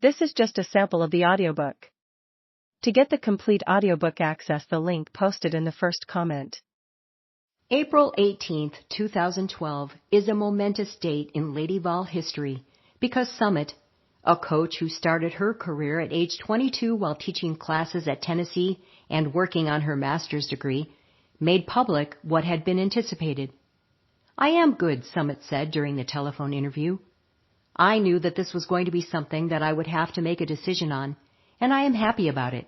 This is just a sample of the audiobook. To get the complete audiobook, access the link posted in the first comment. April 18th, 2012 is a momentous date in Lady Vol history because Summitt, a coach who started her career at age 22 while teaching classes at Tennessee and working on her master's degree, made public what had been anticipated. "I am good," Summitt said during the telephone interview. "I knew that this was going to be something that I would have to make a decision on, and I am happy about it.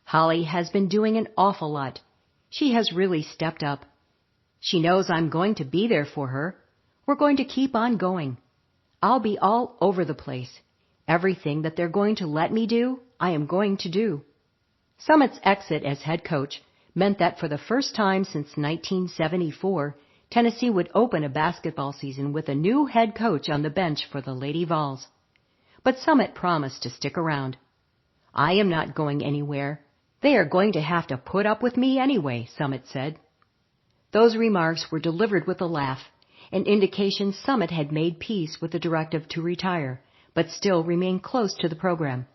Holly has been doing an awful lot. She has really stepped up. She knows I'm going to be there for her. We're going to keep on going. I'll be all over the place. Everything that they're going to let me do, I am going to do." Summitt's exit as head coach meant that for the first time since 1974, Tennessee would open a basketball season with a new head coach on the bench for the Lady Vols. But Summitt promised to stick around. "I am not going anywhere. They are going to have to put up with me anyway," Summitt said. Those remarks were delivered with a laugh, an indication Summitt had made peace with the directive to retire, but still remain close to the program.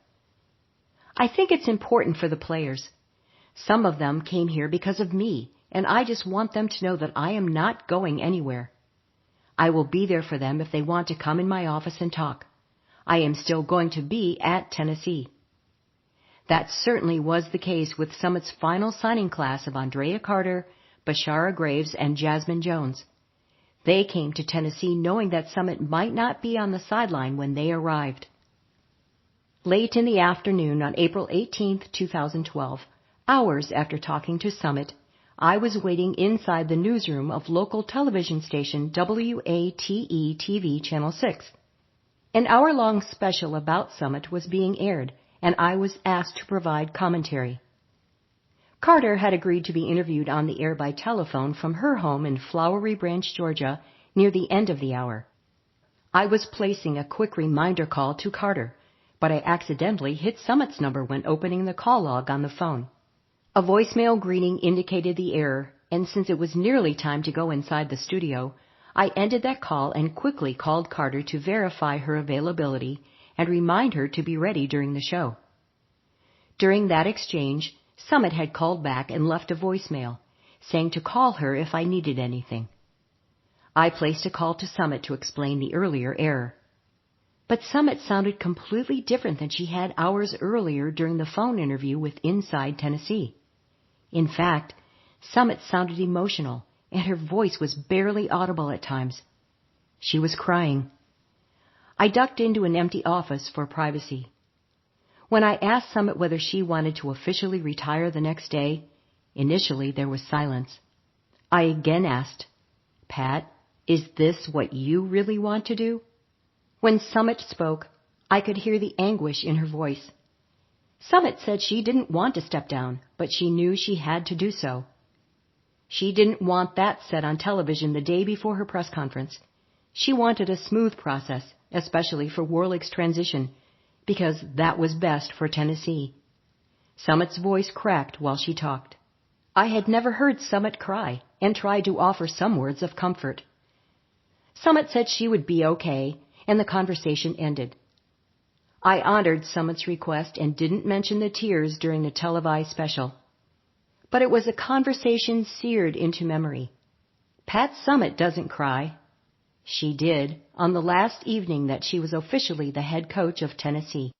"I think it's important for the players. Some of them came here because of me, and I just want them to know that I am not going anywhere. I will be there for them if they want to come in my office and talk. I am still going to be at Tennessee." That certainly was the case with Summitt's final signing class of Andrea Carter, Bashara Graves, and Jasmine Jones. They came to Tennessee knowing that Summitt might not be on the sideline when they arrived. Late in the afternoon on April 18th, 2012, hours after talking to Summitt, I was waiting inside the newsroom of local television station WATE-TV Channel 6. An hour-long special about Summitt was being aired, and I was asked to provide commentary. Carter had agreed to be interviewed on the air by telephone from her home in Flowery Branch, Georgia, near the end of the hour. I was placing a quick reminder call to Carter, but I accidentally hit Summitt's number when opening the call log on the phone. A voicemail greeting indicated the error, and since it was nearly time to go inside the studio, I ended that call and quickly called Carter to verify her availability and remind her to be ready during the show. During that exchange, Summitt had called back and left a voicemail, saying to call her if I needed anything. I placed a call to Summitt to explain the earlier error. But Summitt sounded completely different than she had hours earlier during the phone interview with Inside Tennessee. In fact, Summitt sounded emotional, and her voice was barely audible at times. She was crying. I ducked into an empty office for privacy. When I asked Summitt whether she wanted to officially retire the next day, initially there was silence. I again asked, "Pat, is this what you really want to do?" When Summitt spoke, I could hear the anguish in her voice. Summitt said she didn't want to step down, but she knew she had to do so. She didn't want that said on television the day before her press conference. She wanted a smooth process, especially for Warlick's transition, because that was best for Tennessee. Summitt's voice cracked while she talked. I had never heard Summitt cry and tried to offer some words of comfort. Summitt said she would be okay, and the conversation ended. I honored Summitt's request and didn't mention the tears during the televised special. But it was a conversation seared into memory. Pat Summitt doesn't cry. She did on the last evening that she was officially the head coach of Tennessee.